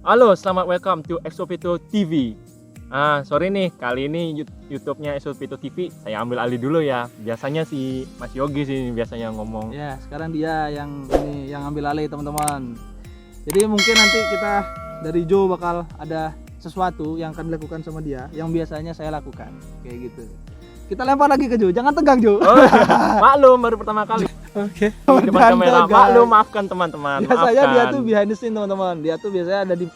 Halo, selamat welcome to Exopito TV. Sorry nih, kali ini YouTube-nya Exopito TV saya ambil alih dulu ya. Biasanya si Mas Yogi sih biasanya ngomong. Ya, sekarang dia yang ambil alih teman-teman. Jadi mungkin nanti kita dari Joe bakal ada sesuatu yang akan dilakukan sama dia yang biasanya saya lakukan. Kayak gitu. Kita lempar lagi ke Joe. Jangan tegang, Joe. Oh, maklum baru pertama kali Oke. di depan kamera. Maklum, maafkan teman-teman. Biasanya dia Maafkan. tuh behind the scene, teman-teman. Dia tuh biasanya ada di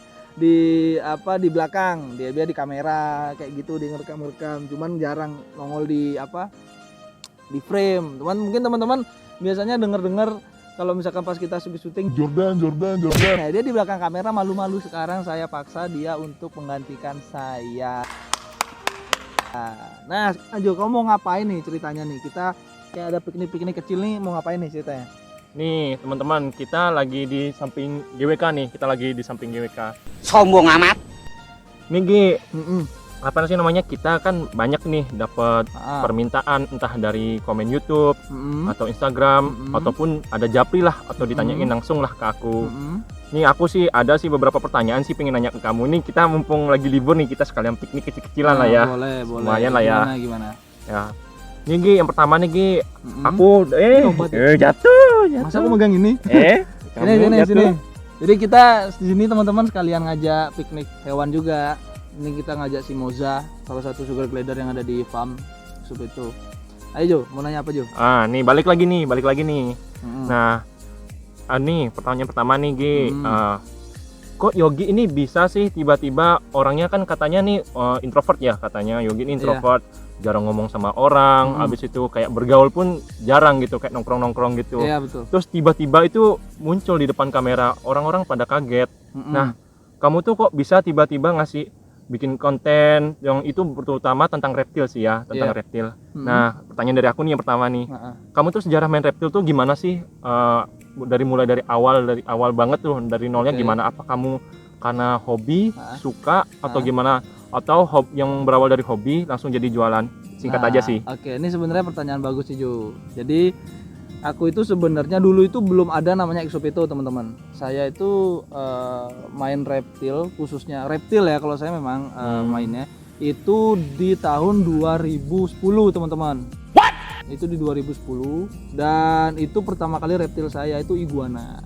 belakang. Dia di kamera kayak gitu, dia ngerekam. Cuman jarang nongol di frame. Mungkin teman-teman biasanya denger kalau misalkan pas kita syuting Jordan. nah dia di belakang kamera malu-malu. Sekarang saya paksa dia untuk menggantikan saya. Nah, Jo, kamu mau ngapain nih ceritanya nih? Kita kayak ada piknik kecil nih, mau ngapain nih ceritanya? Nih, teman-teman, kita lagi di samping GWK nih. Kita lagi di samping GWK. Sombong amat. Nih, Gi, Mm-mm. apa sih namanya? Kita kan banyak nih dapat permintaan entah dari komen YouTube Mm-mm. atau Instagram Mm-mm. ataupun ada japri lah atau ditanyain langsung lah ke aku. Mm-mm. Nih aku sih ada sih beberapa pertanyaan sih pengen nanya ke kamu. Nih kita mumpung lagi libur nih, kita sekalian piknik kecil-kecilan lah ya. Boleh. Lumayan lah ya. Gimana? Ya. Nih Gi, yang pertama nih Gi, Mm-mm. aku Obat ya? jatuh. Masa aku megang ini? Kamu jatuh. Sini. Jadi kita di sini teman-teman sekalian ngajak piknik hewan juga. Ini kita ngajak si Moza, salah satu sugar glider yang ada di farm Sup itu. Ayo Jo, mau nanya apa Jo? Nih balik lagi nih. Mm-mm. Nah, nih pertanyaan pertama nih Gi. Hmm. Kok Yogi ini bisa sih tiba-tiba orangnya kan katanya nih introvert ya katanya. Yogi ini introvert, jarang ngomong sama orang, abis itu kayak bergaul pun jarang gitu, kayak nongkrong-nongkrong gitu. Iya betul. Terus tiba-tiba itu muncul di depan kamera, orang-orang pada kaget. Mm-mm. Nah, kamu tuh kok bisa tiba-tiba ngasih bikin konten yang itu terutama tentang reptil sih ya, tentang Iya. reptil. Mm-mm. Nah, pertanyaan dari aku nih yang pertama nih. Heeh. Kamu tuh sejarah main reptil tuh gimana sih? Mulai dari awal banget tuh, dari nolnya Oke. gimana? Apa kamu karena hobi, Heeh. suka atau Heeh. gimana? Atau yang berawal dari hobi langsung jadi jualan? Singkat Nah, aja sih. Oke, ini sebenarnya pertanyaan bagus sih Jo. Jadi aku itu sebenarnya dulu itu belum ada namanya Exopito teman-teman. Saya itu main reptil, khususnya reptil ya kalau saya memang mainnya itu di tahun 2010 teman-teman. Itu di 2010 dan itu pertama kali reptil saya itu iguana.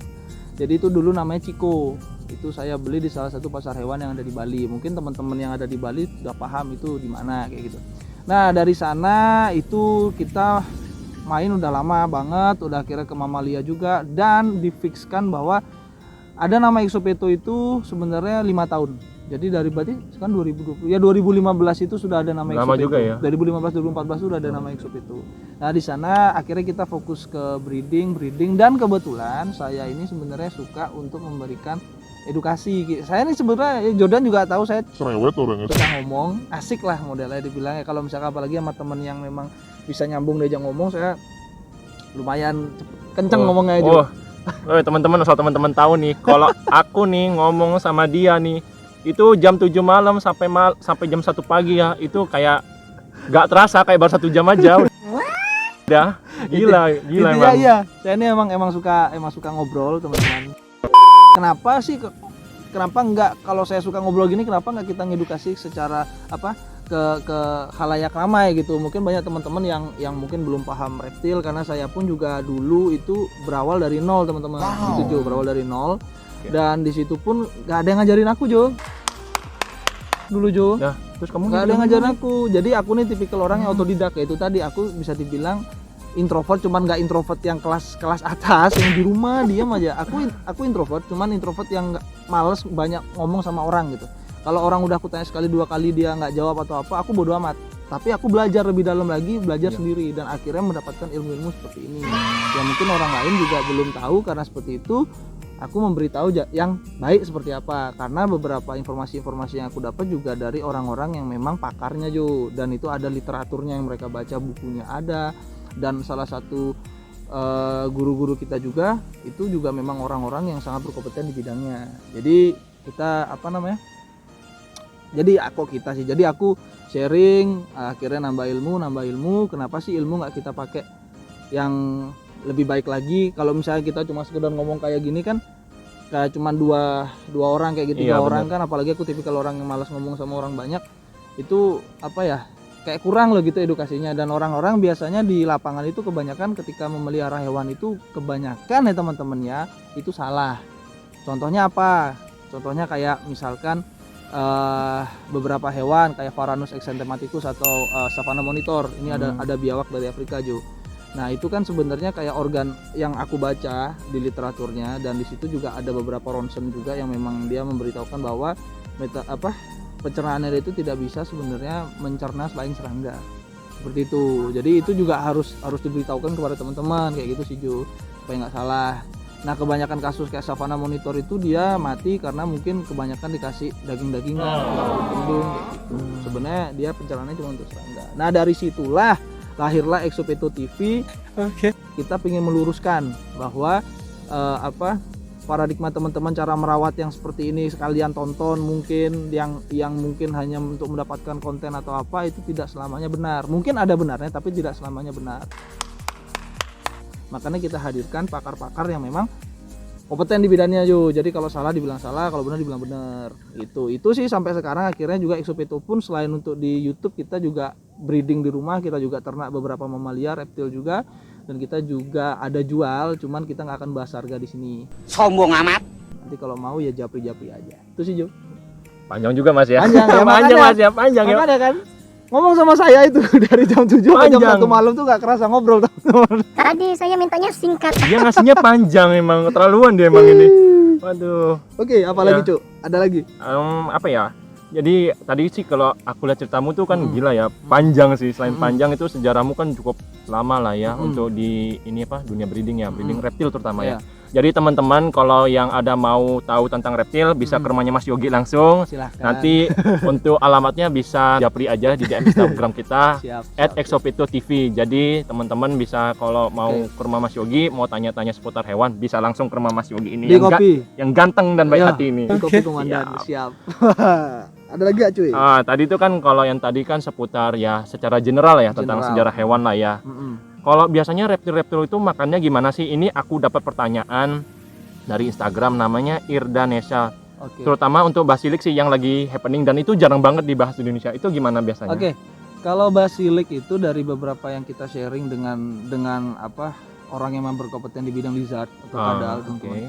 Jadi itu dulu namanya Chico. Itu saya beli di salah satu pasar hewan yang ada di Bali. Mungkin teman-teman yang ada di Bali sudah paham itu di mana kayak gitu. Nah, dari sana itu kita main udah lama banget, udah akhirnya ke Mamalia juga dan difikskan bahwa ada nama Exopito itu sebenarnya 5 tahun. Jadi dari berarti sekarang 2020 ya 2015 itu sudah ada nama Lama Exopito. juga ya. 2015 2014 sudah ada nama Exopito. Nah, di sana akhirnya kita fokus ke breeding dan kebetulan saya ini sebenarnya suka untuk memberikan edukasi. Saya ini sebenarnya Jordan juga tahu saya Cerewet orangnya. suka ngomong, asik lah modelnya dibilangnya. Kalau misalkan apalagi sama temen yang memang bisa nyambung diajak ngomong, saya lumayan kenceng ngomongnya aja. Teman-teman, asal teman-teman tahu nih, kalau aku nih ngomong sama dia nih, itu jam 7 malam sampai jam 1 pagi ya, itu kayak gak terasa kayak baru 1 jam aja. Udah, gila Intinya emang. iya, saya ini emang suka ngobrol teman-teman. Kenapa enggak kalau saya suka ngobrol gini, kenapa enggak kita ngedukasi secara ke khalayak ramai gitu. Mungkin banyak teman-teman yang mungkin belum paham reptil, karena saya pun juga dulu itu berawal dari nol teman-teman. Itu Jo, berawal dari nol. Dan di situ pun nggak ada yang ngajarin aku Jo. Dulu Jo. Nah, terus kamu Nggak ada yang ngajarin aku. Jadi aku nih tipikal orang yang otodidak. Ya itu tadi aku bisa dibilang introvert, cuman nggak introvert yang kelas atas yang di rumah diam aja. Aku introvert, cuman introvert yang nggak males banyak ngomong sama orang gitu. Kalau orang udah aku tanya sekali 2 kali dia nggak jawab atau apa, aku bodo amat. Tapi aku belajar lebih dalam lagi, belajar sendiri dan akhirnya mendapatkan ilmu-ilmu seperti ini. Yang mungkin orang lain juga belum tahu, karena seperti itu aku memberitahu yang baik seperti apa. Karena beberapa informasi-informasi yang aku dapat juga dari orang-orang yang memang pakarnya Jo, dan itu ada literaturnya yang mereka baca, bukunya ada. Dan salah satu guru-guru kita juga itu juga memang orang-orang yang sangat berkompeten di bidangnya. Jadi kita jadi aku sharing, akhirnya nambah ilmu. Kenapa sih ilmu nggak kita pakai yang lebih baik lagi? Kalau misalnya kita cuma sekedar ngomong kayak gini kan kayak cuman dua orang kayak gitu, Iya, dua orang bener. kan, apalagi aku tipikal orang yang malas ngomong sama orang banyak, itu apa ya, kayak kurang loh gitu edukasinya. Dan orang-orang biasanya di lapangan itu kebanyakan ketika memelihara hewan itu kebanyakan ya teman-teman ya, itu salah. Contohnya apa? Contohnya kayak misalkan beberapa hewan kayak Varanus exanthematicus atau Savannah monitor, ini ada biawak dari Afrika Jo. Nah itu kan sebenarnya kayak organ yang aku baca di literaturnya, dan di situ juga ada beberapa ronsen juga yang memang dia memberitahukan bahwa pencernaannya itu tidak bisa sebenarnya mencerna selain serangga, seperti itu. Jadi itu juga harus diberitahukan kepada teman-teman kayak gitu sih Jo, supaya nggak salah. Nah kebanyakan kasus kayak Savannah monitor itu dia mati karena mungkin kebanyakan dikasih daging-dagingan, kembung gitu. Sebenarnya dia pencernaan cuma untuk serangga. Nah dari situlah lahirlah Exopeto TV. Kita ingin meluruskan bahwa paradigma teman-teman cara merawat yang seperti ini, sekalian tonton mungkin yang mungkin hanya untuk mendapatkan konten atau apa, itu tidak selamanya benar. Mungkin ada benarnya tapi tidak selamanya benar. Makanya kita hadirkan pakar-pakar yang memang kompeten di bidangnya Jo. Jadi kalau salah dibilang salah, kalau benar dibilang benar. Itu sih sampai sekarang akhirnya juga Exopeto pun selain untuk di YouTube, kita juga breeding di rumah, kita juga ternak beberapa mamalia, reptil juga, dan kita juga ada jual, cuman kita nggak akan bahas harga di sini. Sombong amat. Nanti kalau mau ya japri-japri aja. Itu sih Jo. Panjang juga Mas ya. Panjang ya, panjang makanya. Mas ya, panjang ya. Makanya kan ngomong sama saya itu dari jam 7 sampai jam Panjang. 1 malam tuh nggak kerasa ngobrol teman-teman. Tadi saya mintanya singkat. Dia ngasihnya panjang, emang keterlaluan dia emang ini. Waduh. Oke, apalagi Cuk? Ada lagi? Apa ya? Jadi tadi sih kalau aku lihat ceritamu tuh kan gila ya, panjang sih. Selain panjang itu sejarahmu kan cukup lama lah ya untuk di ini dunia breeding ya, breeding reptil terutama ya. Jadi teman-teman kalau yang ada mau tahu tentang reptil bisa ke rumahnya Mas Yogi langsung. Silahkan. Nanti untuk alamatnya bisa japri aja di DM Instagram kita Siap. @exopeto TV. Jadi teman-teman bisa kalau mau ke rumah Mas Yogi, mau tanya-tanya seputar hewan, bisa langsung ke rumah Mas Yogi ini Di kopi. yang ganteng dan baik Ya, hati ini. Di kopi komandan. Siap. Ada lagi gak cuy? Tadi itu kan kalau yang tadi kan seputar ya secara general ya tentang General. sejarah hewan lah ya. Kalau biasanya reptil-reptil itu makannya gimana sih? Ini aku dapat pertanyaan dari Instagram namanya Irdanesa. Oke. Terutama untuk basilik sih yang lagi happening dan itu jarang banget dibahas di Indonesia. Itu gimana biasanya? Oke. Kalau basilik itu dari beberapa yang kita sharing dengan orang yang memang berkompeten di bidang lizard atau kadal, teman-teman.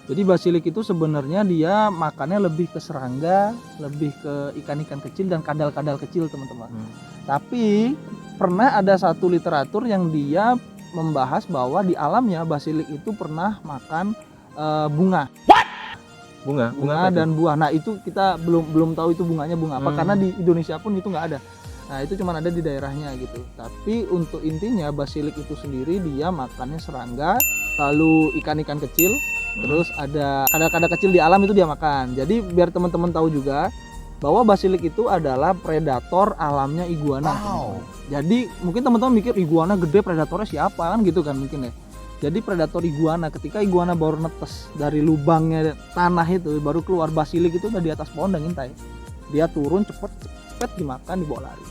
Jadi basilik itu sebenarnya dia makannya lebih ke serangga, lebih ke ikan-ikan kecil dan kadal-kadal kecil, teman-teman. Tapi pernah ada satu literatur yang dia membahas bahwa di alamnya basilik itu pernah makan bunga Bunga dan buah. Nah itu kita belum tahu itu bunganya bunga apa, karena di Indonesia pun itu nggak ada. Nah itu cuma ada di daerahnya gitu. Tapi untuk intinya basilik itu sendiri dia makannya serangga, lalu ikan-ikan kecil, terus ada kadal-kadal kecil di alam itu dia makan. Jadi biar teman-teman tahu juga bahwa basilik itu adalah predator alamnya iguana. Jadi mungkin teman-teman mikir iguana gede, predatornya siapa kan gitu kan mungkin ya. Jadi predator iguana, ketika iguana baru netes dari lubangnya tanah itu, baru keluar basilik itu udah di atas pohon dan ngintai. Dia turun cepet dimakan, dibawa lari.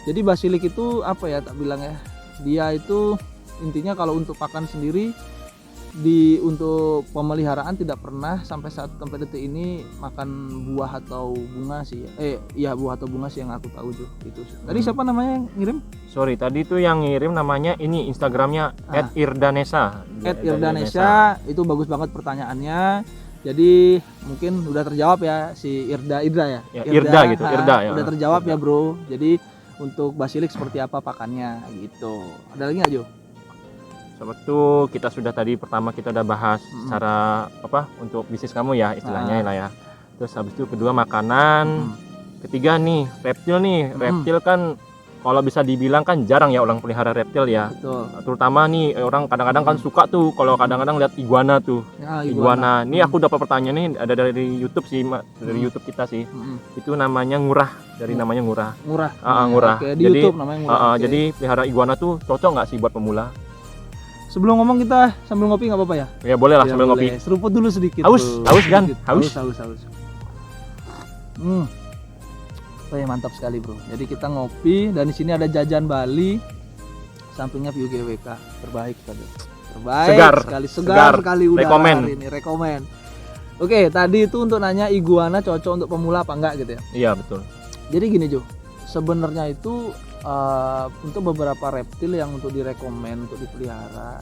Jadi basilik itu tak bilang ya, dia itu intinya kalau untuk pakan sendiri untuk pemeliharaan tidak pernah sampai detik ini makan buah atau bunga sih. Buah atau bunga sih yang aku tahu tuh itu. Tadi siapa namanya yang ngirim? Sorry, tadi itu yang ngirim namanya ini Instagramnya @irdanesa. @irdanesa itu bagus banget pertanyaannya. Jadi mungkin udah terjawab ya si Irda ya. Irda gitu, Irda ya. Udah terjawab ya bro. Jadi untuk basilik seperti apa pakannya gitu. Ada lagi nggak Jo? Sobat tuh kita sudah tadi pertama kita udah bahas cara untuk bisnis kamu ya istilahnya lah ya. Terus habis itu kedua makanan, ketiga nih reptil nih. Reptil kan kalau bisa dibilang kan jarang ya orang pelihara reptil ya. Betul. Terutama nih orang kadang-kadang kan suka tuh kalau kadang-kadang lihat iguana tuh. Ya, iguana. Ini aku dapat pertanyaan nih ada dari YouTube sih, dari YouTube kita sih. Itu namanya ngurah, dari namanya ngurah. Ngurah. Oke, di YouTube namanya ngurah. Jadi pelihara iguana tuh cocok nggak sih buat pemula? Sebelum ngomong kita sambil ngopi nggak apa-apa ya? Ya boleh lah sambil boleh. ngopi. Seruput dulu sedikit. Haus kan? Haus. Mantap sekali bro. Jadi kita ngopi dan di sini ada jajan Bali, sampingnya view GWK terbaik sekali. Segar sekali udah Rekomen. ini rekomen. Oke, tadi itu untuk nanya iguana cocok untuk pemula apa enggak gitu ya. Iya betul. Jadi gini Jo, sebenarnya itu untuk beberapa reptil yang untuk direkomend untuk dipelihara,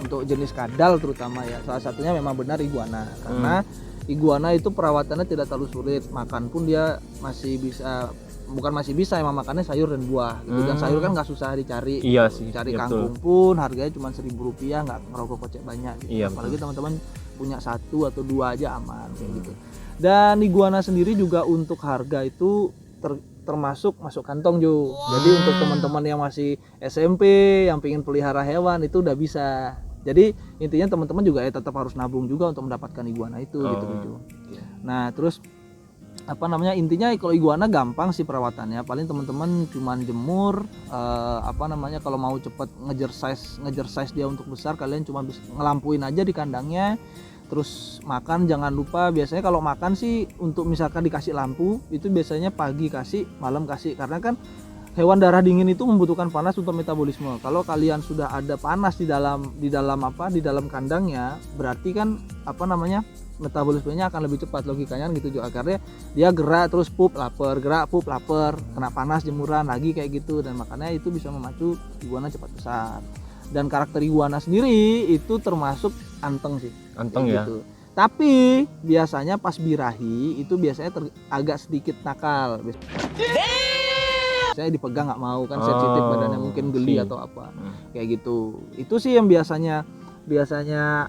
untuk jenis kadal terutama ya, salah satunya memang benar iguana. Karena iguana itu perawatannya tidak terlalu sulit, makan pun dia masih bisa, bukan masih bisa, emang makannya sayur dan buah gitu. Dan sayur kan nggak susah dicari. Iya gitu. sih, Cari iya kangkung pun harganya cuma Rp1.000, nggak ngerogoh kocek banyak gitu. Iya, Apalagi teman-teman punya 1 atau 2 aja aman kayak gitu. Dan iguana sendiri juga untuk harga itu termasuk masuk kantong Jo. Jadi untuk teman-teman yang masih SMP yang pengen pelihara hewan itu udah bisa. Jadi intinya teman-teman juga ya tetap harus nabung juga untuk mendapatkan iguana itu gitu Jo. Nah, terus apa namanya, intinya kalau iguana gampang sih perawatannya, paling teman-teman cuman jemur, apa namanya, kalau mau cepet ngejar size dia untuk besar, kalian cuma bisa ngelampuin aja di kandangnya. Terus makan jangan lupa, biasanya kalau makan sih untuk misalkan dikasih lampu itu biasanya pagi kasih, malam kasih, karena kan hewan darah dingin itu membutuhkan panas untuk metabolisme. Kalau kalian sudah ada panas di dalam kandangnya, berarti kan apa namanya, metabolismenya akan lebih cepat, logikanya gitu juga. Karena dia gerak terus pup lapar, gerak pup lapar, kena panas jemuran lagi kayak gitu, dan makanya itu bisa memacu iguana cepat besar. Dan karakter iguana sendiri itu termasuk anteng sih. Anteng ya. Gitu. Tapi biasanya pas birahi itu biasanya agak sedikit nakal. Saya dipegang nggak mau kan, sensitif badannya, mungkin geli atau apa kayak gitu. Itu sih yang biasanya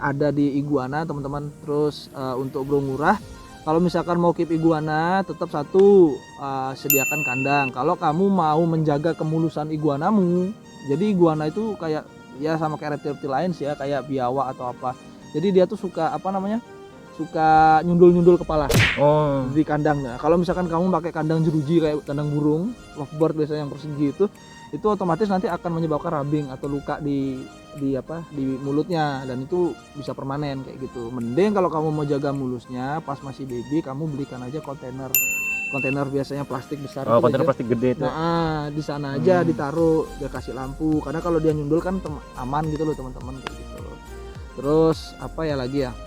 ada di iguana teman-teman. Terus untuk burung murah, kalau misalkan mau keep iguana, tetap satu, sediakan kandang. Kalau kamu mau menjaga kemulusan iguanamu, jadi iguana itu kayak ya sama kayak reptil lain sih ya, kayak biawak atau apa. Jadi dia tuh suka apa namanya, suka nyundul kepala di kandang. Nah, kalau misalkan kamu pakai kandang jeruji kayak kandang burung lovebird biasanya yang persegi itu otomatis nanti akan menyebabkan rubbing atau luka di mulutnya, dan itu bisa permanen kayak gitu. Mending kalau kamu mau jaga mulusnya pas masih baby, kamu belikan aja kontainer biasanya plastik besar. Kontainer plastik gede itu. Nah, di sana aja ditaruh, dia kasih lampu, karena kalau dia nyundul kan aman gitu loh teman-teman kayak gitu. Terus apa ya lagi ya?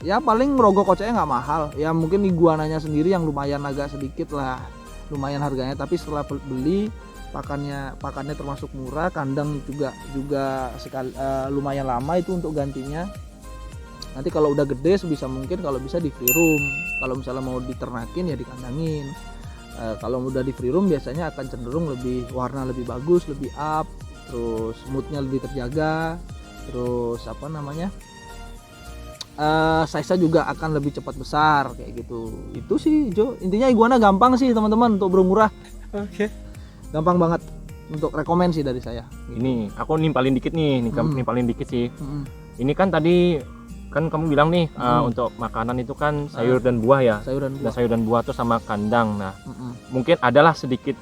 Ya paling rogo koceknya nggak mahal. Ya mungkin iguananya sendiri yang lumayan agak sedikit lah, lumayan harganya. Tapi setelah beli pakannya termasuk murah, kandang juga sekali lumayan lama itu untuk gantinya. Nanti kalau udah gede sebisa mungkin kalau bisa di free room. Kalau misalnya mau diternakin ya dikandangin. Kalau udah di free room biasanya akan cenderung warna lebih bagus, lebih up, terus moodnya lebih terjaga, terus apa namanya, size-nya juga akan lebih cepat besar kayak gitu. Itu sih Jo, intinya iguana gampang sih teman-teman untuk burung murah. Gampang banget, untuk rekomend sih dari saya gitu. Ini aku nimpalin dikit nih, nimpalin dikit sih. Ini kan tadi kan kamu bilang nih untuk makanan itu kan sayur dan buah ya. Sayur dan buah tuh sama kandang. Nah, mungkin adalah sedikit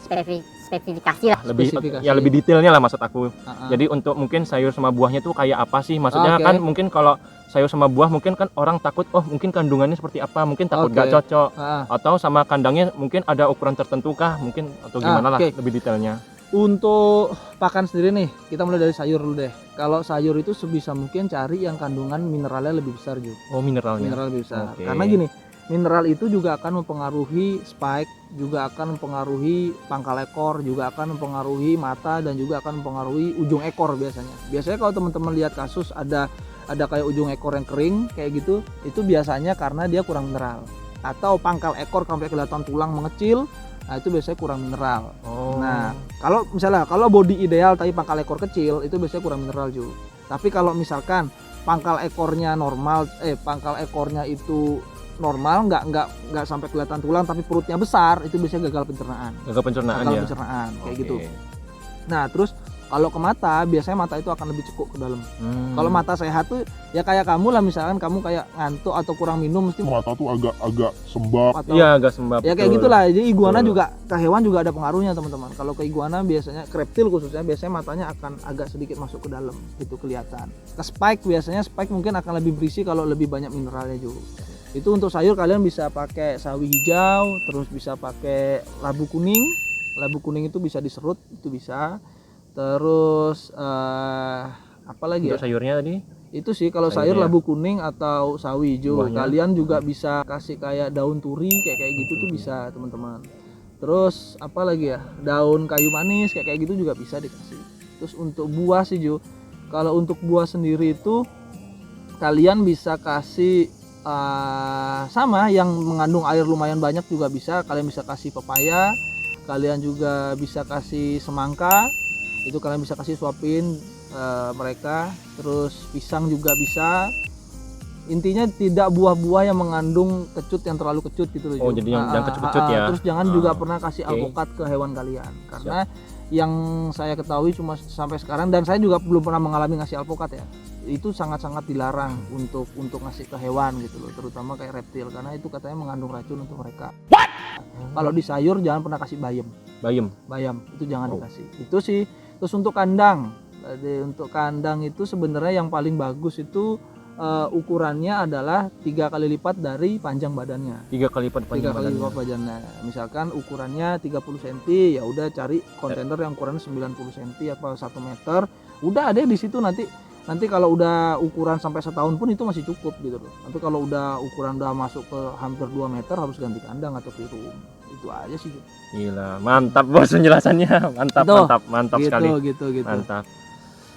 spesifikasi lah. lebih detailnya lah maksud aku. Jadi untuk mungkin sayur sama buahnya tuh kayak apa sih? Maksudnya kan mungkin kalau sayur sama buah mungkin kan orang takut, mungkin kandungannya seperti apa, mungkin takut gak cocok. Atau sama kandangnya mungkin ada ukuran tertentu kah? Mungkin atau gimana lah lebih detailnya. Untuk pakan sendiri nih, kita mulai dari sayur dulu deh. Kalau sayur itu sebisa mungkin cari yang kandungan mineralnya lebih besar juga. Mineralnya. Mineral lebih besar. Karena gini, mineral itu juga akan mempengaruhi spike, juga akan mempengaruhi pangkal ekor, juga akan mempengaruhi mata, dan juga akan mempengaruhi ujung ekor biasanya. Biasanya kalau teman-teman lihat kasus ada kayak ujung ekor yang kering kayak gitu, itu biasanya karena dia kurang mineral. Atau pangkal ekor sampai kelihatan tulang mengecil, nah itu biasanya kurang mineral. Nah, kalau body ideal tapi pangkal ekor kecil, itu biasanya kurang mineral juga. Tapi kalau misalkan pangkal ekornya itu normal, nggak sampai kelihatan tulang tapi perutnya besar, itu biasanya gagal pencernaan. Pencernaan kayak gitu. Nah, terus kalau ke mata, biasanya mata itu akan lebih cekuk ke dalam. Kalau mata sehat tuh ya kayak kamu lah, misalkan kamu kayak ngantuk atau kurang minum, mesti mata tuh agak sembab. Iya, agak sembab. Ya kayak gitulah. Jadi iguana juga ke hewan juga ada pengaruhnya teman-teman. Kalau ke iguana biasanya, ke reptil khususnya, biasanya matanya akan agak sedikit masuk ke dalam, itu kelihatan. Ke spike biasanya mungkin akan lebih berisi kalau lebih banyak mineralnya juga. Itu untuk sayur kalian bisa pakai sawi hijau, terus bisa pakai labu kuning. Labu kuning itu bisa diserut, itu bisa. Terus apa lagi untuk sayurnya tadi? Itu sih kalau Sayurnya sayur ya. labu kuning atau sawi hijau. Buahnya. Kalian juga bisa kasih kayak daun turi kayak gitu tuh bisa teman-teman. Terus apa lagi ya? Daun kayu manis kayak gitu juga bisa dikasih. Terus untuk buah sih Jo. Kalau untuk buah sendiri itu kalian bisa kasih sama yang mengandung air lumayan banyak juga bisa. Kalian bisa kasih pepaya, kalian juga bisa kasih semangka. Itu kalian bisa kasih suapin mereka. Terus pisang juga bisa. Intinya tidak buah-buah yang mengandung kecut yang terlalu kecut gitu loh Jo. Oh, jadi yang kecut-kecut ya. Terus jangan juga pernah kasih oke. alpukat ke hewan kalian karena yang saya ketahui cuma sampai sekarang, dan saya juga belum pernah mengalami ngasih alpukat ya, itu sangat-sangat dilarang untuk ngasih ke hewan gitu loh, terutama kayak reptil karena itu katanya mengandung racun untuk mereka. Kalau di sayur jangan pernah kasih bayam itu jangan dikasih. Itu sih. Terus untuk kandang, jadi untuk kandang itu sebenarnya yang paling bagus itu ukurannya adalah 3 kali lipat dari panjang badannya. 3 kali lipat 3 panjang kali badannya. lipat badannya. Misalkan ukurannya 30 cm, ya udah cari kontainer yang ukurannya 90 cm atau 1 meter. Udah ada di situ nanti kalau udah ukuran sampai setahun pun itu masih cukup gitu loh. Tapi kalau udah ukuran udah masuk ke hampir 2 meter harus ganti kandang atau kurung. Itu aja sih. Gila, mantap bos penjelasannya. Mantap, Gitu. mantap Gitu, sekali. gitu. Mantap.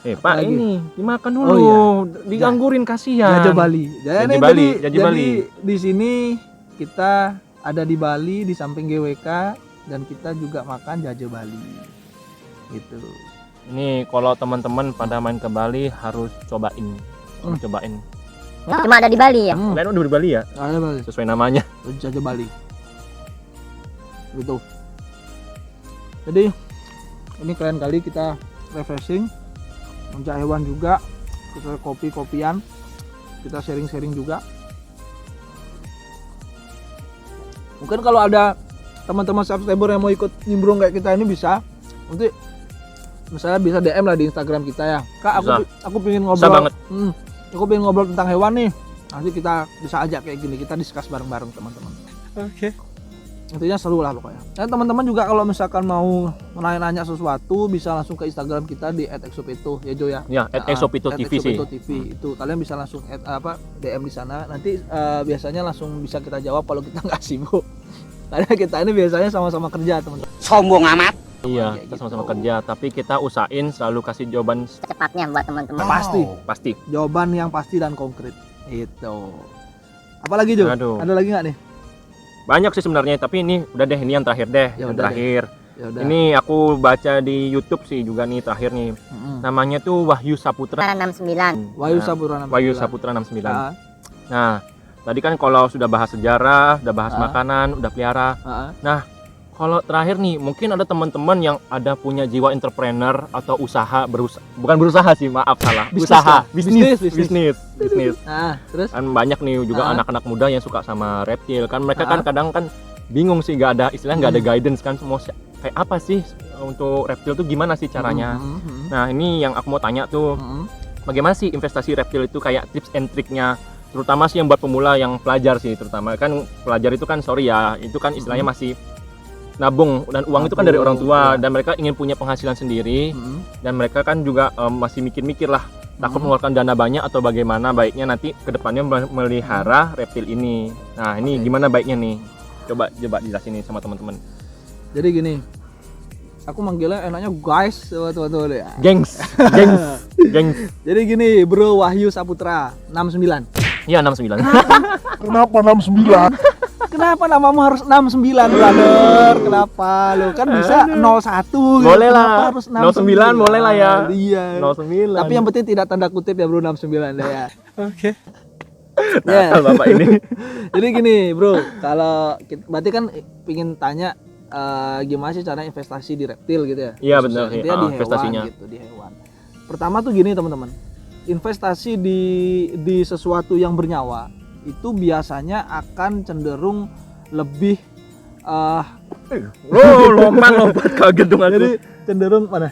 Apa Pak, lagi? ini dimakan dulu. Oh, Diganggurin kasihan. Jajah Bali. Jaja Bali, Jaja Jadi Bali. di sini kita ada di Bali di samping GWK, dan kita juga makan Jajah Bali. Gitu. Ini kalau teman-teman pada main ke Bali harus cobain. Cobain. Cuma ada di Bali ya. Kalian udah di Bali ya? Ada Bali. Sesuai namanya. Jajah Bali. Gitu. Jadi ini keren kali kita refreshing, mencari hewan juga, kita kopi-kopian, kita sharing-sharing juga. Mungkin kalau ada teman-teman subscriber yang mau ikut nimbrung kayak kita ini bisa, nanti misalnya bisa DM lah di Instagram kita ya. Kak, aku pengen ngobrol. Bisa banget. Aku pengen ngobrol tentang hewan nih. Nanti kita bisa ajak kayak gini, kita discuss bareng-bareng teman-teman. Oke. Intinya seru lah pokoknya. Dan teman-teman juga kalau misalkan mau nanya-nanya sesuatu bisa langsung ke Instagram kita di @exopeto ya Jo ya. Ya, @exopeto TV sih. @exopeto TV itu kalian bisa langsung DM di sana. Nanti biasanya langsung bisa kita jawab kalau kita nggak sibuk. Karena kita ini biasanya sama-sama kerja teman-teman. Sombong amat. Iya, Kayak kita sama-sama gitu. kerja, tapi kita usahain selalu kasih jawaban Cepatnya buat teman-teman. pasti. Jawaban yang pasti dan konkret. Itu. Apalagi Jo? Aduh. Ada lagi nggak nih? Banyak sih sebenarnya, tapi ini udah deh, ini yang terakhir deh. Ya Yang udah terakhir. Ya udah. Ini aku baca di YouTube sih juga nih terakhir nih. Namanya tuh Wahyu Saputra. 69. Wahyu Nah, Saputra 69. Wahyu Saputra 69. Ah, Nah, tadi kan kalau sudah bahas sejarah, udah bahas Ah. makanan, udah pelihara. ah. Kalau terakhir nih, mungkin ada teman-teman yang ada punya jiwa entrepreneur atau bukan berusaha sih, maaf salah. Bisnis Usaha, lah. bisnis. Bisnis. Terus? Kan banyak nih juga Ah. anak-anak muda yang suka sama reptil. Kan mereka Ah. kan kadang kan bingung sih, nggak ada istilah, nggak ada guidance kan, semua kayak apa sih untuk reptil tuh gimana sih caranya. Nah, ini yang aku mau tanya tuh, bagaimana sih investasi reptil itu, kayak tips and triknya, terutama sih yang buat pemula, yang pelajar sih terutama. Kan pelajar itu kan sorry ya, itu kan istilahnya masih nabung, dan uang itu kan dari orang tua, dan mereka ingin punya penghasilan sendiri, dan mereka kan juga masih mikir-mikir lah, takut mengeluarkan dana banyak atau bagaimana baiknya nanti kedepannya melihara reptil ini. Nah, ini Oke. gimana baiknya nih? Coba jelasin nih sama teman-teman. Jadi gini, aku manggilnya enaknya guys, tuh ya. Gengs. Jadi gini, Bro Wahyu Saputra 69. Iya, 69. Kenapa 69? Kenapa namamu harus 69, brother? Kenapa? Lo kan bisa 01 gitu. Boleh Kenapa lah. harus 09 boleh lah ya. Iya. 09. Tapi yang penting tidak tanda kutip ya, Bro, 69 deh ya. Oke. Ya. Nah, Bapak ini. Jadi gini, Bro, kalau berarti kan pingin tanya gimana sih cara investasi di reptil gitu ya? Iya, Khususnya benar. intinya di hewan Investasinya. gitu, di hewan. Pertama tuh gini, teman-teman. Investasi di sesuatu yang bernyawa itu biasanya akan cenderung lebih Lompat kaget dong aku. jadi cenderung mana?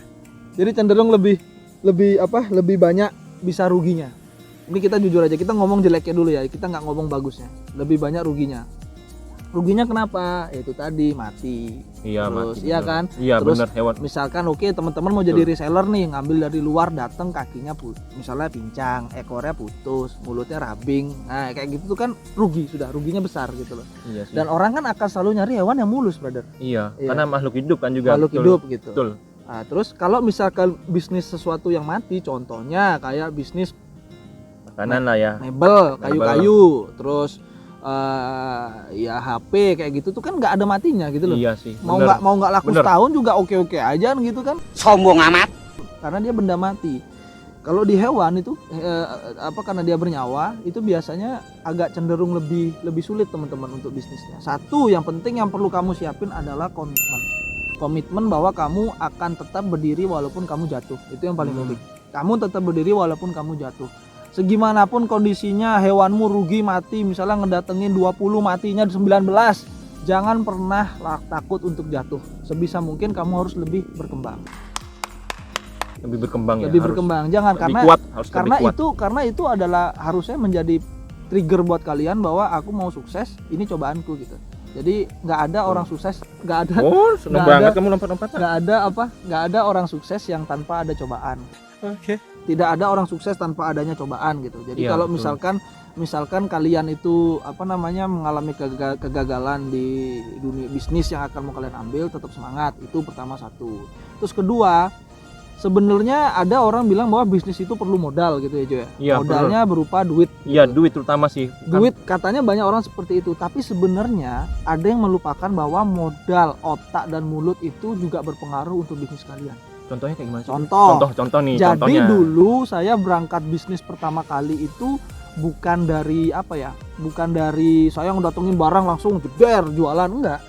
Jadi cenderung lebih banyak bisa ruginya. Ini kita jujur aja, kita ngomong jeleknya dulu ya, kita nggak ngomong bagusnya. Lebih banyak ruginya. Ruginya kenapa? Itu tadi mati. Iya, Terus mati, iya bener. kan? Iya, Terus bener, hewan. misalkan oke teman-teman mau jadi reseller nih, ngambil dari luar, datang kakinya misalnya pincang, ekornya putus, mulutnya rabing. Nah, kayak gitu tuh kan ruginya besar gitu loh. Iya sih. Dan orang kan akan selalu nyari hewan yang mulus, brother. Iya, Iya. karena makhluk hidup kan juga. Makhluk betul. hidup gitu. Betul. Nah, terus kalau misalkan bisnis sesuatu yang mati, contohnya kayak bisnis Makanan lah ya. mebel, Mebel. kayu-kayu, terus ya HP kayak gitu tuh kan nggak ada matinya gitu loh. Iya sih. Mau bener. nggak laku Bener. setahun juga oke-oke aja gitu kan, Sombong amat. karena dia benda mati. Kalau di hewan itu karena dia bernyawa, itu biasanya agak cenderung lebih sulit teman-teman untuk bisnisnya. Satu yang penting yang perlu kamu siapin adalah komitmen bahwa kamu akan tetap berdiri walaupun kamu jatuh. Itu yang paling penting. Kamu tetap berdiri walaupun kamu jatuh. Segimanapun kondisinya, hewanmu rugi mati, misalnya ngedatengin 20 matinya 19, jangan pernah takut untuk jatuh. Sebisa mungkin kamu harus lebih berkembang. Lebih berkembang ya. Lebih harus berkembang, jangan lebih karena kuat, harus karena lebih kuat. karena itu adalah harusnya menjadi trigger buat kalian bahwa aku mau sukses, ini cobaanku gitu. Jadi nggak ada orang sukses, nggak ada Oh, seneng nggak banget ada- kamu lompat-lompatan. nggak ada orang sukses yang tanpa ada cobaan. Oke. Tidak ada orang sukses tanpa adanya cobaan gitu. Jadi Iya, kalau betul. misalkan kalian itu mengalami kegagalan di dunia bisnis yang akan mau kalian ambil, tetap semangat. Itu pertama satu. Terus kedua, sebenarnya ada orang bilang bahwa bisnis itu perlu modal gitu ya, Jo ya. Iya, Modalnya berupa duit. Iya, gitu. duit terutama sih. Duit, katanya banyak orang seperti itu, tapi sebenarnya ada yang melupakan bahwa modal otak dan mulut itu juga berpengaruh untuk bisnis kalian. Contohnya kayak gimana sih? Contoh. Contoh nih, Jadi contohnya. dulu saya berangkat bisnis pertama kali itu bukan dari bukan dari saya ngedatengin barang langsung jeder jualan, enggak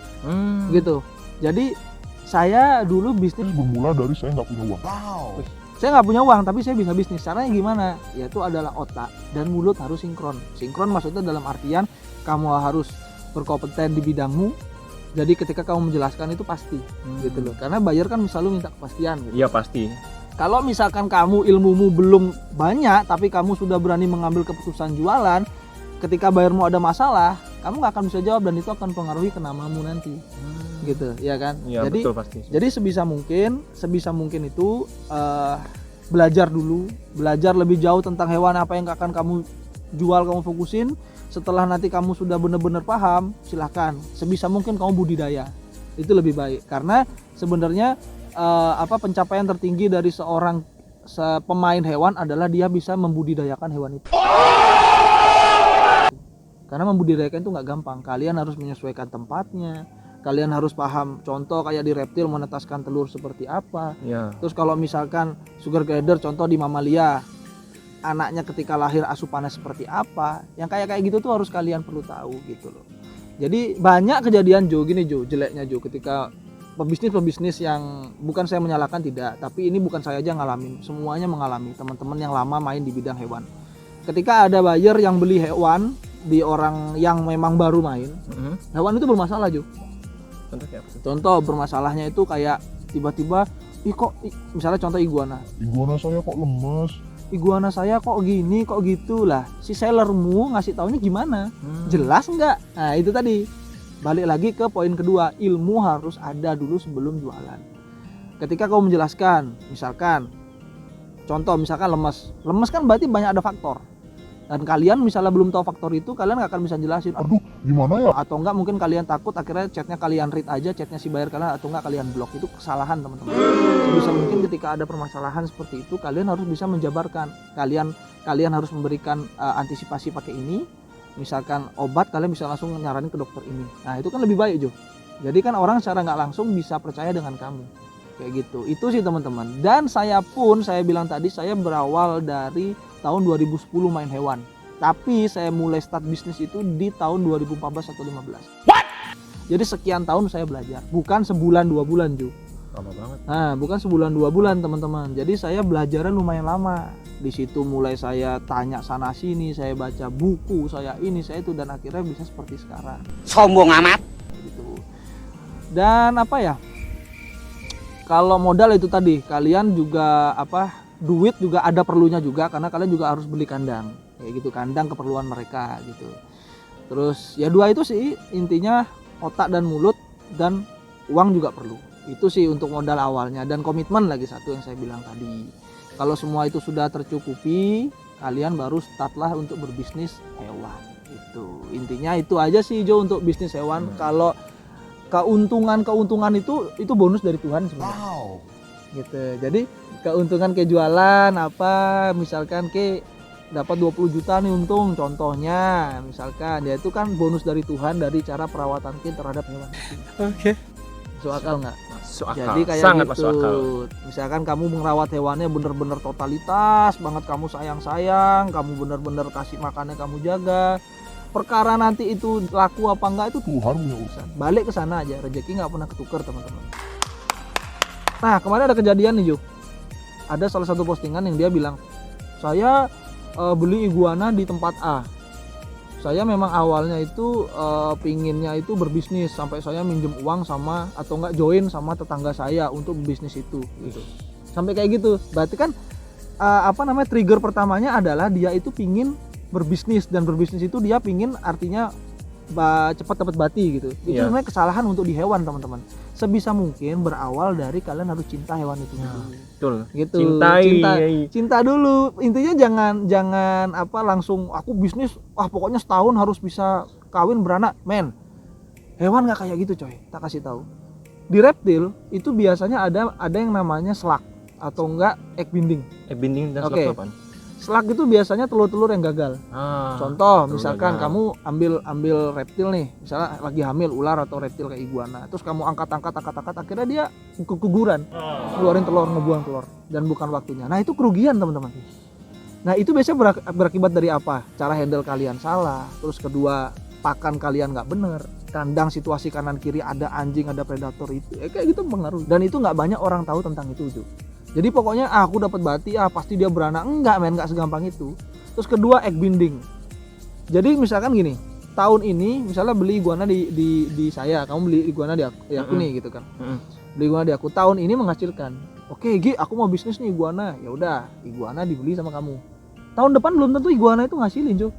gitu. Jadi saya dulu bisnis, Bermula dari saya nggak punya uang. saya nggak punya uang tapi saya bisa bisnis. Caranya gimana? Yaitu adalah otak dan mulut harus sinkron. Sinkron maksudnya dalam artian kamu harus berkompeten di bidangmu. Jadi ketika kamu menjelaskan itu pasti gitu loh. Karena buyer kan selalu minta kepastian gitu. Iya, pasti. Kalau misalkan kamu ilmumu belum banyak tapi kamu sudah berani mengambil keputusan jualan, ketika bayarmu ada masalah, kamu nggak akan bisa jawab dan itu akan mempengaruhi ke namamu nanti. Gitu, ya kan? Iya, Jadi betul pasti. jadi sebisa mungkin itu belajar dulu, belajar lebih jauh tentang hewan apa yang akan kamu jual, kamu fokusin. Setelah nanti kamu sudah benar-benar paham, silahkan sebisa mungkin kamu budidaya. Itu lebih baik karena sebenarnya pencapaian tertinggi dari seorang pemain hewan adalah dia bisa membudidayakan hewan itu. Karena membudidayakan itu nggak gampang. Kalian harus menyesuaikan tempatnya. Kalian harus paham, contoh kayak di reptil menetaskan telur seperti apa. Iya. Terus kalau misalkan sugar glider, contoh di mamalia, anaknya ketika lahir asupannya seperti apa, yang kayak gitu tuh harus kalian perlu tahu gitu loh. Jadi banyak kejadian jeleknya ketika pebisnis yang bukan saya menyalahkan, tidak, tapi ini bukan saya aja ngalamin, semuanya mengalami, teman-teman yang lama main di bidang hewan. Ketika ada buyer yang beli hewan di orang yang memang baru main, hewan itu bermasalah Contoh kayak apa? Contoh bermasalahnya itu kayak tiba-tiba, misalnya contoh iguana. Iguana saya kok lemes. Iguana saya kok gini, kok gitu lah. Si sellermu ngasih taunya gimana? Jelas nggak? Nah itu tadi. Balik lagi ke poin kedua, ilmu harus ada dulu sebelum jualan. Ketika kau menjelaskan, misalkan lemes. Lemes kan berarti banyak ada faktor. Dan kalian misalnya belum tahu faktor itu, kalian nggak akan bisa jelasin. Aduh, gimana ya? Atau enggak mungkin kalian takut, akhirnya chatnya kalian read aja, chatnya si buyer kalian, atau enggak kalian blok. Itu kesalahan teman-teman. Sebisa mungkin ketika ada permasalahan seperti itu, kalian harus bisa menjabarkan. Kalian harus memberikan antisipasi pakai ini. Misalkan obat, kalian bisa langsung nyaranin ke dokter ini. Nah itu kan lebih baik Jadi kan orang secara nggak langsung bisa percaya dengan kamu. Kayak gitu. Itu sih teman-teman. Dan saya bilang tadi, saya berawal dari tahun 2010 main hewan. Tapi saya mulai start bisnis itu di tahun 2014 atau 15. What? Jadi sekian tahun saya belajar, bukan sebulan 2 bulan Lama banget. Nah, bukan sebulan 2 bulan teman-teman. Jadi saya belajarnya lumayan lama. Di situ mulai saya tanya sana sini, saya baca buku, saya ini, saya itu, dan akhirnya bisa seperti sekarang. Sombong amat. Gitu. Dan kalau modal itu tadi, kalian juga duit juga ada perlunya juga, karena kalian juga harus beli kandang, kayak gitu, kandang keperluan mereka gitu. Terus ya dua itu sih intinya, otak dan mulut, dan uang juga perlu. Itu sih untuk modal awalnya, dan komitmen lagi satu yang saya bilang tadi. Kalau semua itu sudah tercukupi, kalian baru startlah untuk berbisnis hewan. Itu intinya itu aja sih Jo untuk bisnis hewan. Kalau keuntungan itu bonus dari Tuhan sebenarnya. Gitu. Jadi keuntungan kayak jualan apa, misalkan kayak dapat 20 juta nih untung contohnya, misalkan ya itu kan bonus dari Tuhan dari cara perawatan kita terhadap hewan. Oke. Masuk akal nggak? Masuk akal. Jadi kayak Sangat gitu. masuk akal. Misalkan kamu merawat hewannya bener-bener totalitas banget, kamu sayang-sayang, kamu bener-bener kasih makannya kamu jaga. Perkara nanti itu laku apa enggak itu Tuhan punya urusan. balik ke sana aja, rezeki nggak pernah ketukar teman-teman. Nah kemarin ada kejadian nih Jo, ada salah satu postingan yang dia bilang, saya beli iguana di tempat A. Saya memang awalnya itu pinginnya itu berbisnis, sampai saya minjem uang sama atau enggak join sama tetangga saya untuk bisnis itu gitu. Sampai kayak gitu. Berarti kan trigger pertamanya adalah dia itu pingin berbisnis, dan berbisnis itu dia pingin artinya cepat dapat bati gitu. Itu Iya. sebenarnya kesalahan untuk di hewan teman-teman. Sebisa mungkin berawal dari kalian harus cinta hewan itu dulu. Betul. Gitu. Cintai. Cinta dulu. Intinya jangan langsung aku bisnis, pokoknya setahun harus bisa kawin beranak. Men. Hewan nggak kayak gitu coy. Tak kasih tahu. Di reptil itu biasanya ada yang namanya slug atau enggak egg binding. Binding dan Oke. slug apaan? Slug itu biasanya telur-telur yang gagal. Contoh, telur misalkan gagal. kamu ambil reptil nih, misalnya lagi hamil ular atau reptil kayak iguana, terus kamu angkat, akhirnya dia keguguran, keluarin telur, ngebuang telur, dan bukan waktunya. Nah itu kerugian teman-teman. Nah itu biasanya berakibat dari apa? Cara handle kalian salah, terus kedua pakan kalian nggak bener, kandang situasi kanan kiri ada anjing, ada predator itu, kayak gitu mempengaruhi. Dan itu nggak banyak orang tahu tentang itu. Jadi pokoknya aku dapat bati, pasti dia beranak. Enggak men, enggak segampang itu. Terus kedua egg binding. Jadi misalkan gini, tahun ini misalnya beli iguana di saya, kamu beli iguana di aku nih gitu kan. Beli iguana di aku, tahun ini menghasilkan. Oke Gi, aku mau bisnis nih iguana. Ya udah, iguana dibeli sama kamu. Tahun depan belum tentu iguana itu ngasilin Jo.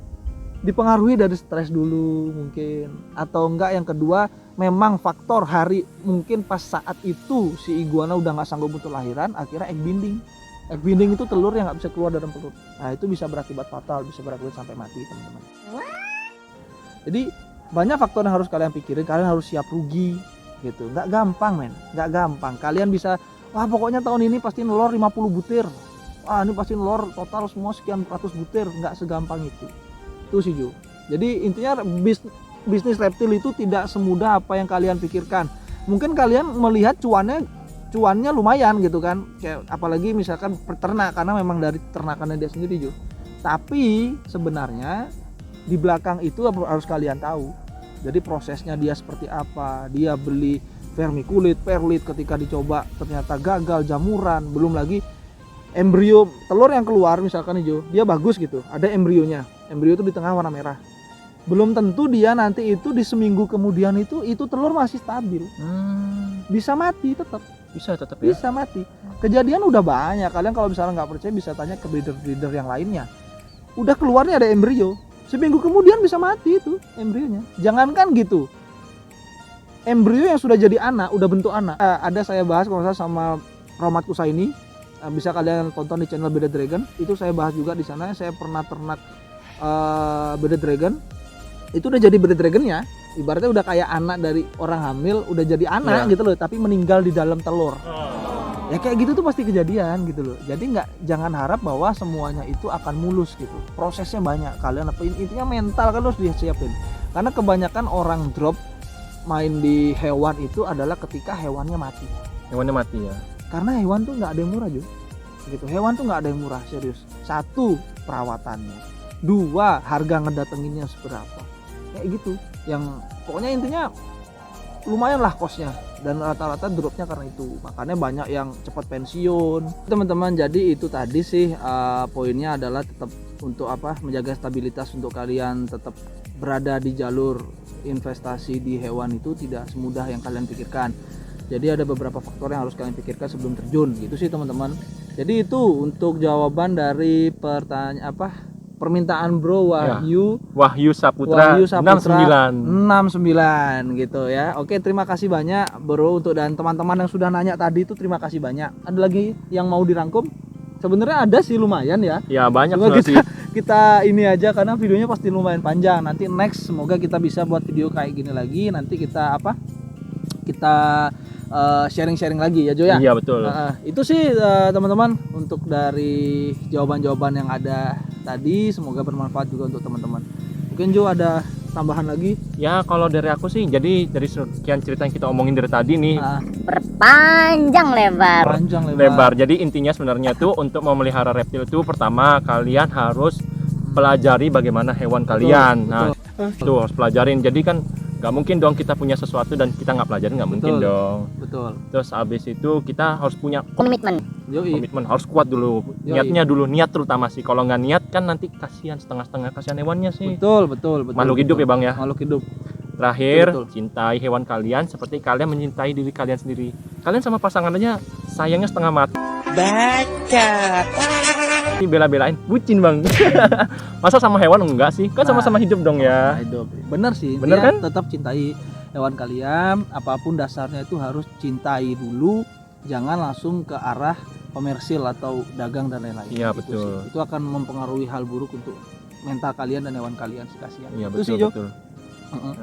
Dipengaruhi dari stres dulu mungkin, atau enggak yang kedua memang faktor hari, mungkin pas saat itu si iguana udah nggak sanggup untuk lahiran, akhirnya egg binding itu telur yang nggak bisa keluar dari perut. Nah itu bisa berakibat fatal, bisa berakibat sampai mati teman-teman. Jadi banyak faktor yang harus kalian pikirin, kalian harus siap rugi gitu. Nggak gampang men, nggak gampang. Kalian bisa pokoknya tahun ini pasti nelor 50 butir, ini pasti nelor total semua sekian ratus butir. Nggak segampang itu sih Jo. Jadi intinya bisnis reptil itu tidak semudah apa yang kalian pikirkan. Mungkin kalian melihat cuannya lumayan gitu kan, kayak apalagi misalkan peternak, karena memang dari ternakannya dia sendiri Jo. Tapi sebenarnya di belakang itu harus kalian tahu. Jadi prosesnya dia seperti apa, dia beli vermikulit, perlit, ketika dicoba ternyata gagal, jamuran, belum lagi embrio telur yang keluar misalkan nih Jo, dia bagus gitu, ada embrionya, embrio itu di tengah warna merah. Belum tentu dia nanti itu di seminggu kemudian itu telur masih stabil. Bisa mati tetap. Bisa tetap ya. Bisa mati. Kejadian udah banyak. Kalian kalau misalnya nggak percaya bisa tanya ke breeder yang lainnya. Udah keluarnya ada embrio, seminggu kemudian bisa mati itu embrionya. Jangankan gitu, embrio yang sudah jadi anak, udah bentuk anak. Ada saya bahas kalau saya sama Romat Kusaini, bisa kalian tonton di channel Bearded Dragon. Itu saya bahas juga di sana. Saya pernah ternak Bearded Dragon. Itu udah jadi Bearded Dragonnya, ibaratnya udah kayak anak dari orang hamil, udah jadi anak gitu loh, tapi meninggal di dalam telur. Ya kayak gitu tuh pasti kejadian gitu loh. Jadi jangan harap bahwa semuanya itu akan mulus gitu. Prosesnya banyak. Kalian intinya mental kan harus disiapin. Karena kebanyakan orang drop main di hewan itu adalah ketika hewannya mati. Hewannya mati ya. Karena hewan tuh nggak ada yang murah Jo. Gitu. Hewan tuh nggak ada yang murah, serius. 1, perawatannya. 2, harga ngedatenginnya seberapa. Kayak gitu. Yang pokoknya intinya lumayan lah kosnya, dan rata-rata dropnya karena itu. Makanya banyak yang cepat pensiun teman-teman. Jadi itu tadi sih poinnya adalah tetap untuk menjaga stabilitas untuk kalian tetap berada di jalur investasi di hewan itu tidak semudah yang kalian pikirkan. Jadi ada beberapa faktor yang harus kalian pikirkan sebelum terjun gitu sih teman-teman. Jadi itu untuk jawaban dari pertanyaan permintaan Bro Wahyu Saputra, Wahyu Saputra 69. 69 gitu ya. Oke, terima kasih banyak Bro untuk dan teman-teman yang sudah nanya tadi itu terima kasih banyak. Ada lagi yang mau dirangkum? Sebenarnya ada sih lumayan ya. Ya banyak Cuma sih. kita ini aja karena videonya pasti lumayan panjang. Nanti next semoga kita bisa buat video kayak gini lagi. Nanti kita sharing-sharing lagi ya Jo ya. Iya betul. Itu sih teman-teman untuk dari jawaban-jawaban yang ada tadi, semoga bermanfaat juga untuk teman-teman. Mungkin Jo ada tambahan lagi? Ya kalau dari aku sih, jadi dari sekian cerita yang kita omongin dari tadi nih, Berpanjang lebar. Panjang lebar. Jadi intinya sebenarnya tuh untuk memelihara reptil itu pertama kalian harus pelajari bagaimana hewan kalian. Nah itu harus pelajarin. Jadi kan nggak mungkin dong kita punya sesuatu dan kita nggak pelajarin, nggak mungkin dong. Betul. Terus abis itu kita harus punya Komitmen. komitmen, harus kuat dulu. Niatnya dulu, niat terutama sih. Kalau nggak niat kan nanti kasihan, setengah-setengah kasihan hewannya sih. Betul. Makhluk hidup ya Bang ya. Makhluk hidup. Terakhir, Betul. cintai hewan kalian seperti kalian mencintai diri kalian sendiri. Kalian sama pasangan aja sayangnya setengah mati. Ini bela-belain, bucin Bang. Masa sama hewan enggak sih? Kan sama-sama hidup dong ya. Hidup. Bener sih. Bener Intinya kan? Tetap cintai hewan kalian. Apapun dasarnya itu harus cintai dulu. Jangan langsung ke arah komersil atau dagang dan lain-lain. Iya, Gitu betul. sih. Itu akan mempengaruhi hal buruk untuk mental kalian dan hewan kalian sih, kasihan. Iya Itu sih betul Jo. betul.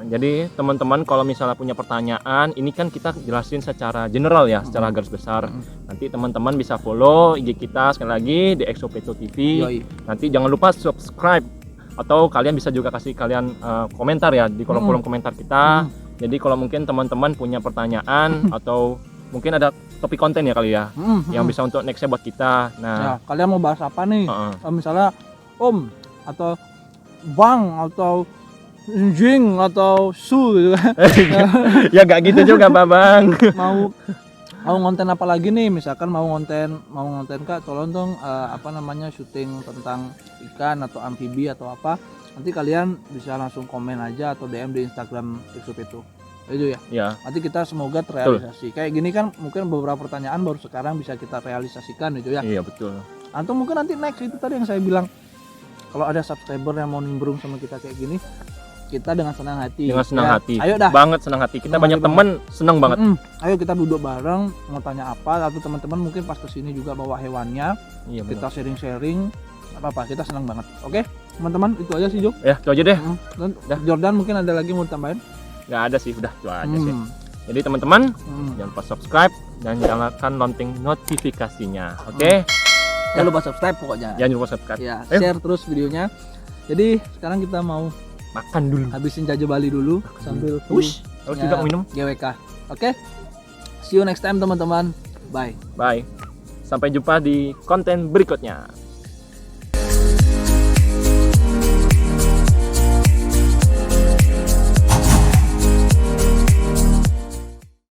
Jadi teman-teman kalau misalnya punya pertanyaan, ini kan kita jelasin secara general ya, secara garis besar. Nanti teman-teman bisa follow IG kita sekali lagi di Exopeto TV. Yoi. Nanti jangan lupa subscribe atau kalian bisa juga kasih kalian komentar ya di kolom-kolom komentar kita. Jadi kalau mungkin teman-teman punya pertanyaan atau mungkin ada topik konten ya kali ya yang bisa untuk nextnya buat kita. Ya, Nah, kalian mau bahas apa nih? heeh. Misalnya Om atau Bang atau Jing atau Su gitu kan. Ya gak gitu juga Bang. mau ngonten apa lagi nih, misalkan mau ngonten Kak tolong dong syuting tentang ikan atau amfibi atau apa, nanti kalian bisa langsung komen aja atau DM di Instagram Exopeto itu ya. Ya, Nanti kita semoga terrealisasi. Kayak gini kan mungkin beberapa pertanyaan baru sekarang bisa kita realisasikan itu ya. iya betul. Atau mungkin nanti next itu tadi yang saya bilang, kalau ada subscriber yang mau nimbrung sama kita kayak gini, kita dengan senang hati. Dengan senang Ya, hati. Ayo dah. Banget senang hati. Kita Senang banyak hati temen seneng banget. Ayo kita duduk bareng, mau tanya apa, atau teman-teman mungkin pas kesini juga bawa hewannya, Iya benar. kita sharing-sharing, apa-apa, kita senang banget. Oke, teman-teman itu aja sih Jo. Ya, itu aja deh. Dan Dah. Jordan mungkin ada lagi mau ditambahin? Nggak ada sih, udah itu aja sih. Hmm. Jadi teman-teman Hmm. jangan lupa subscribe dan nyalakan lonceng notifikasinya. Oke? Jangan lupa subscribe pokoknya. Jangan lupa subscribe. Ya, Ayo. share terus videonya. Jadi sekarang kita mau Makan dulu. habisin Jaja Bali dulu sambil Wush, harus Ya. juga mau minum. GWK. Oke? See you next time teman-teman. Bye. Bye. Sampai jumpa di konten berikutnya.